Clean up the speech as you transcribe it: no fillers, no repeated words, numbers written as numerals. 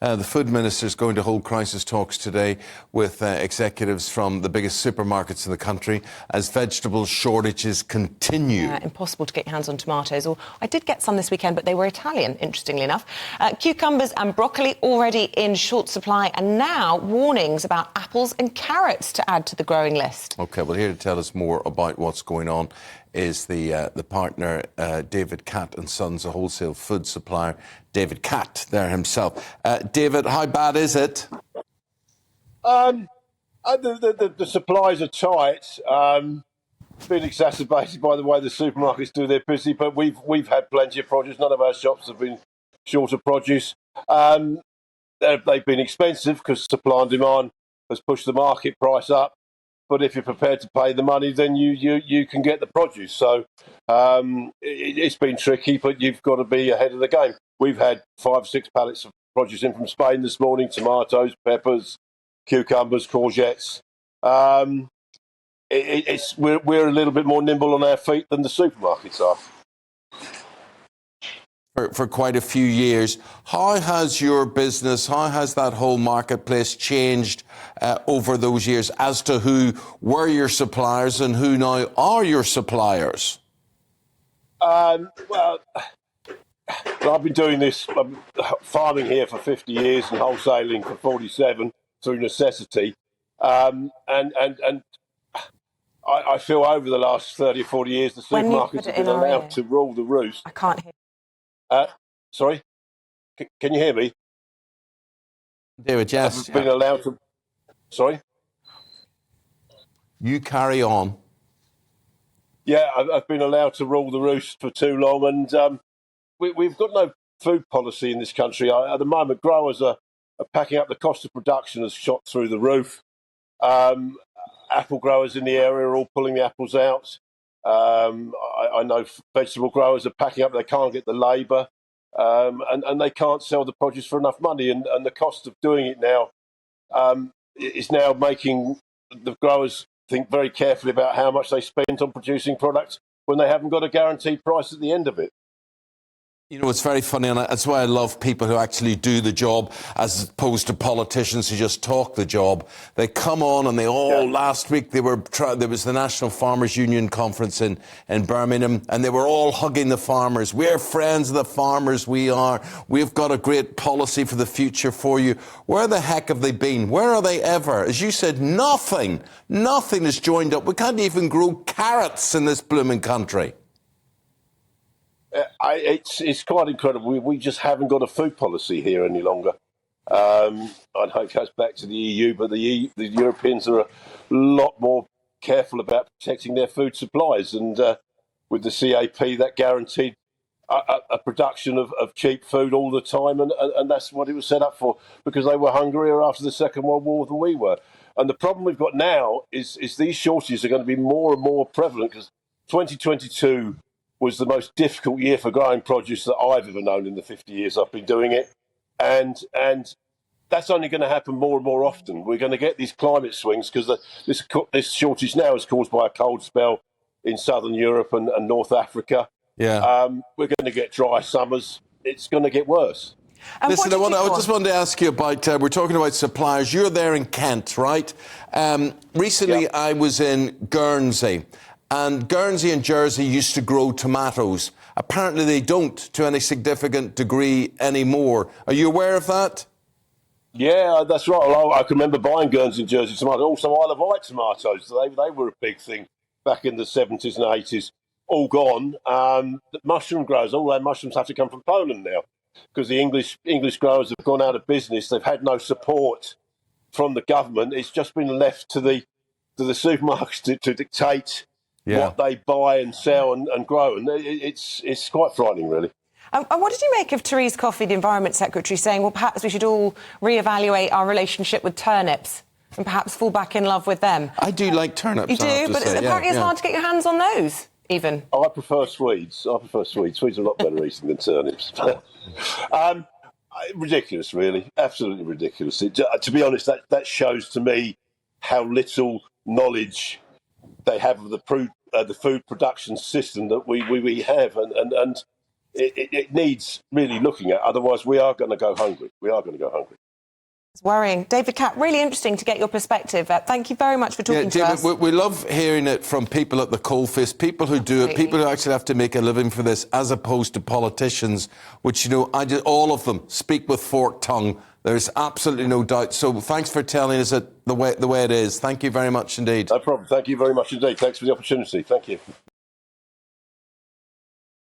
The Food Minister is going to hold crisis talks today with executives from the biggest supermarkets in the country as vegetable shortages continue. Impossible to get your hands on tomatoes. Or I did get some this weekend, but they were Italian, interestingly enough. Cucumbers and broccoli already in short supply, and now warnings about apples and carrots to add to the growing list. OK, well, here to tell us more about what's going on is the partner, David Catt Sons, a wholesale food supplier. David Catt there himself. David, how bad is it? The supplies are tight. Been exacerbated by the way the supermarkets do their business, but we've had plenty of produce. None of our shops have been short of produce. They've been expensive because supply and demand has pushed the market price up. But if you're prepared to pay the money, then you can get the produce. So it's been tricky, but you've got to be ahead of the game. We've had 5 or 6 pallets of produce in from Spain this morning: tomatoes, peppers, cucumbers, courgettes. We're a little bit more nimble on our feet than the supermarkets are. For quite a few years. How has your business, how has that whole marketplace changed over those years as to who were your suppliers and who now are your suppliers? Well, I've been doing this farming here for 50 years and wholesaling for 47 through necessity. And I feel over the last 30 or 40 years the supermarkets have been allowed to rule the roost. I can't hear. Sorry? Can you hear me? David, yes. I've been allowed to... Sorry? You carry on. Yeah, I've been allowed to rule the roost for too long, and we've got no food policy in this country. At the moment, growers are packing up. The cost of production has shot through the roof. Apple growers in the area are all pulling the apples out. I know vegetable growers are packing up. They can't get the labour, and they can't sell the produce for enough money. And the cost of doing it now is now making the growers think very carefully about how much they spend on producing products when they haven't got a guaranteed price at the end of it. You know, it's very funny, and that's why I love people who actually do the job as opposed to politicians who just talk the job. They come on and last week there was the National Farmers Union conference in Birmingham, and they were all hugging the farmers. We're friends of the farmers, we are. We've got a great policy for the future for you. Where the heck have they been? Where are they ever? As you said, nothing has joined up. We can't even grow carrots in this blooming country. It's quite incredible. We just haven't got a food policy here any longer. I know it goes back to the EU, but the Europeans are a lot more careful about protecting their food supplies. And with the CAP, that guaranteed a production of cheap food all the time. And that's what it was set up for, because they were hungrier after the Second World War than we were. And the problem we've got now is these shortages are going to be more and more prevalent, because 2022 was the most difficult year for growing produce that I've ever known in the 50 years I've been doing it. And that's only going to happen more and more often. We're going to get these climate swings because this shortage now is caused by a cold spell in southern Europe and North Africa. Yeah. We're going to get dry summers. It's going to get worse. Listen, I just wanted to ask you about, we're talking about suppliers. You're there in Kent, right? Recently, I was in Guernsey. And Guernsey and Jersey used to grow tomatoes. Apparently they don't to any significant degree anymore. Are you aware of that? Yeah, that's right. Well, I can remember buying Guernsey and Jersey tomatoes. Also, Isle of Wight tomatoes. They were a big thing back in the 70s and 80s. All gone. The mushroom growers, all their mushrooms have to come from Poland now, because the English growers have gone out of business. They've had no support from the government. It's just been left to the supermarkets to dictate what they buy and sell and grow. And it's quite frightening, really. And what did you make of Therese Coffey, the Environment Secretary, saying, well, perhaps we should all reevaluate our relationship with turnips and perhaps fall back in love with them? I do like turnips. You do, but apparently it's hard to get your hands on those, even. I prefer Swedes. Swedes are a lot better eating than turnips. Ridiculous, really. Absolutely ridiculous. To be honest, that shows to me how little knowledge they have of the food production system that we have, and it needs really looking at. Otherwise, we are going to go hungry. We are going to go hungry. It's worrying. David Catt, really interesting to get your perspective. Thank you very much for talking to us. We love hearing it from people at the coalface, people who do it, people who actually have to make a living for this, as opposed to politicians, which, you know, all of them speak with forked tongue. There's absolutely no doubt. So thanks for telling us it the way it is. Thank you very much indeed. No problem. Thank you very much indeed. Thanks for the opportunity. Thank you.